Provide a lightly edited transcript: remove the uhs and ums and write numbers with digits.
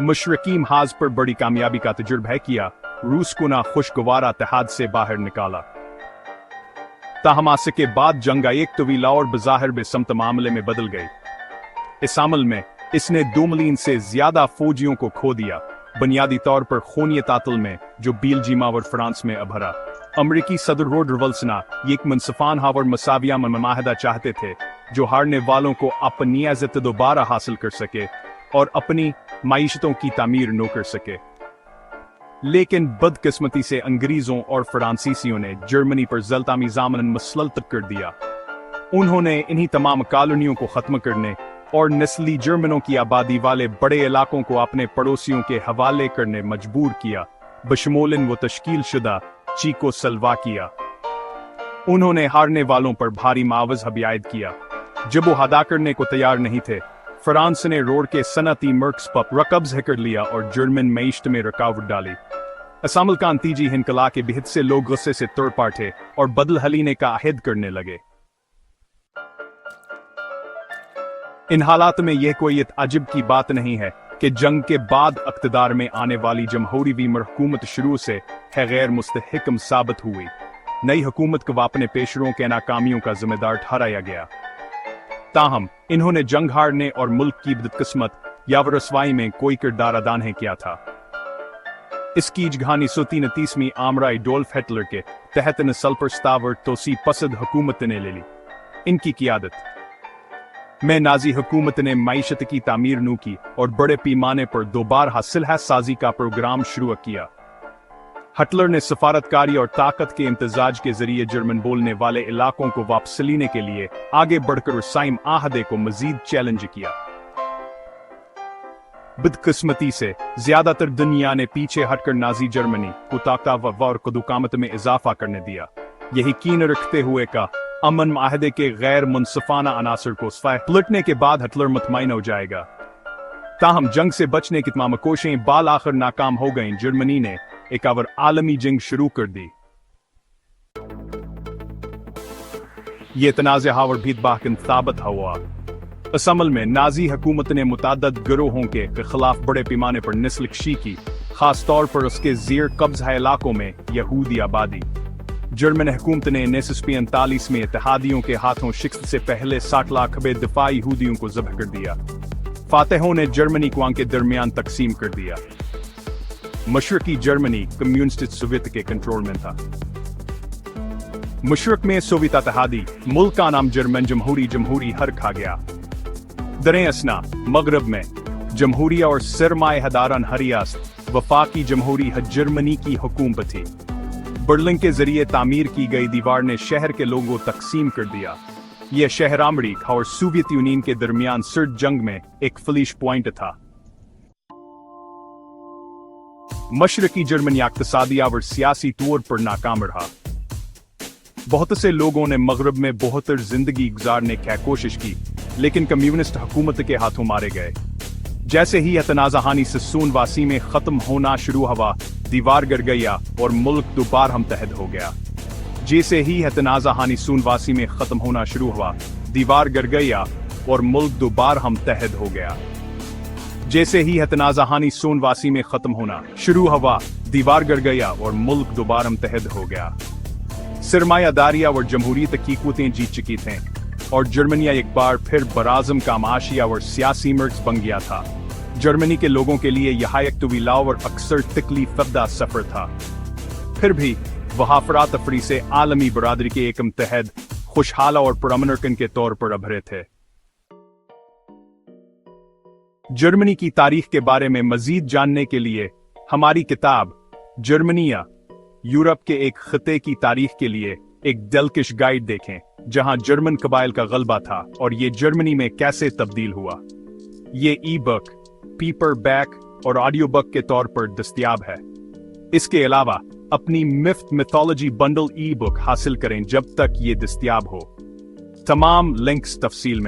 मशरकी महाज पर बड़ी कामयाबी का तजुर्बा किया, रूस को ना खुशगवार इत्तेहाद से बाहर निकाला। ताहम आसे के बाद जंग एक तवीला और बज़ाहिर बेसमत मामले में बदल गई। इस अमल में इसने 2 मिलियन से ज्यादा फौजियों को खो दिया, बुनियादी तौर पर खूनी तातल में जो बेल्जियम और फ्रांस में अभरा। अमरीकी सदर वुडरो विल्सन एक मुनसिफाना और मसाविया में माहिदा चाहते थे जो हारने वालों को अपनी इज्जत दोबारा हासिल कर सके और अपनी माइशतों की तामीर न कर सके। लेकिन बदकिस्मती से अंग्रेजों और फ्रांसीसियों ने जर्मनी पर ज़ल्तामी-ज़ामनन मुसल्लत कर दिया। उन्होंने इन्हीं तमाम कॉलोनियों को खत्म करने और नस्ली जर्मनों की आबादी वाले बड़े इलाकों को अपने पड़ोसियों के हवाले करने मजबूर किया, बशमोलिन वो तश्कील शुदा चेकोस्लोवाकिया। उन्होंने हारने वालों पर भारी मुआवजा भी आयद किया। जब वो अदा करने को तैयार नहीं थे, फ्रांस ने रोड के सनती मर्क्स पर कब्जा कर लिया और जर्मन मईशत में रुकावट डाली। असमल का नतीजी हिनकला के बेहद से लोग गुस्से से तुर पाटे और बदल हलीने का अहद करने लगे। इन हालात में यह कोई अजब की बात नहीं है कि जंग के बाद इक़्तिदार में आने वाली जमहूरी हुकूमत शुरू से है गैर मुस्तहिकम साबित हुई। नई हुकूमत को अपने पेशरों के नाकामियों का जिम्मेदार ठहराया गया। ताहम इन्होंने जंग हारने और मुल्क की बदकिस्मत या रसवाई में कोई किरदार अदा नहीं किया था। इसकी जगह 1930 आमरा एडोल्फ हिटलर के तहत नस्ल प्रस्ताव तोसी पसंद हुकूमत ने ले ली। इनकी क़ियादत में नाजी हुकूमत ने मईशत की तामीर नू की और बड़े पैमाने पर दोबारा सिलह साजी का प्रोग्राम शुरू किया। हिटलर ने सफारतकारी और ताकत के इम्तजाज के जरिए जर्मन बोलने वाले इलाकों को वापस लेने के लिए आगे बढ़कर साइम आहदे को मजीद चैलेंज किया। बदकिस्मती से ज्यादातर दुनिया ने पीछे हटकर नाजी जर्मनी को ताकतवर और कदुकामत में इजाफा करने दिया। यही कीन रखते हुए का अमन माहदे के गैर मुनसिफाना अनासर को पलटने के बाद हिटलर मुतमईन हो जाएगा। ताहम जंग से बचने की तमाम कोशिशें बाल आखिर नाकाम हो गईं। जर्मनी ने एक और आलमी जंग शुरू कर दी। ये तनाज़े और भीतबाहन साबित हुआ। इस अमल में नाजी हुकूमत ने मुताद्दद गिरोहों के खिलाफ बड़े पैमाने पर नस्लकशी की, खास तौर पर उसके ज़ेर कब्ज़ा इलाकों में यहूदी आबादी। जर्मन हुकूमत ने 1945 में इत्तेहादियों के हाथों शिकस्त से पहले 60 लाख बेदफा यहूदियों को ज़ब्ह कर दिया। फातेहों ने जर्मनी को के दरमियान तकसीम कर दिया। मशरकी जर्मनी कम्युनिस्ट सोवियत के कंट्रोल में था। मशरक में सोवियत इत्तेहादी मुल्क का नाम जर्मन जमहूरी हर खा गया। दरें असना मगरब में जमहूरिया और सरमाए हदारन हरियासत वफाकी जमहूरी जर्मनी की हुकूमत थी। बर्लिन के जरिए तामीर की गई दीवार ने शहर के लोगों को तकसीम कर दिया। यह शहर अमरीका और सोवियत यूनियन के दरमियान सर्द जंग में एक फ्लैश पॉइंट था। मशरकी जर्मनी इक़्तिसादी और सियासी तौर पर नाकाम रहा। बहुत से लोगों ने मगरब में बेहतर जिंदगी गुजारने की कोशिश की, लेकिन कम्युनिस्ट हुकूमत के हाथों मारे गए। जैसे ही तनाज़ाहानी ससून वासी में खत्म होना शुरू हुआ, दीवार गिर गया और मुल्क दोबारा मुत्तहद हो गया। जैसे ही तनाज़ाहानी सूनवासी में खत्म होना शुरू हुआ, दीवार गिर गया और मुल्क दोबारा मुत्तहद हो गया। जैसे ही तनाज़ाहानी सूनवासी में खत्म होना शुरू हुआ, दीवार गिर गया और मुल्क दोबारा मुत्तहद हो गया। सरमायादारिया और जमहूरियत की क़ुव्वतें जीत चुकी थीं और जर्मनिया एक बार फिर बराज़म का माशिया और सियासी मर्कज़ बन गया था। जर्मनी के लोगों के लिए यह एक तवीला और अक्सर तकलीफ़दा सफ़र था। फिर भी वह अफरा-तफरी से आलमी बरादरी के एक मुत्तहद, खुशहाल और पुरअमन के तौर पर उभरे थे। जर्मनी की तारीख के बारे में मजीद जानने के लिए हमारी किताब जर्मनिया यूरोप के एक खिते की तारीख के लिए एक दिलकश गाइड देखें, जहां जर्मन कबाइल का गलबा था और ये जर्मनी में कैसे तब्दील हुआ। ये ई बुक, पेपर बैक और ऑडियो बुक के तौर पर दस्तयाब है। इसके अलावा अपनी मिफ्त मिथोलॉजी बंडल ई बुक हासिल करें जब तक ये दस्तयाब हो। तमाम लिंक्स तफसील में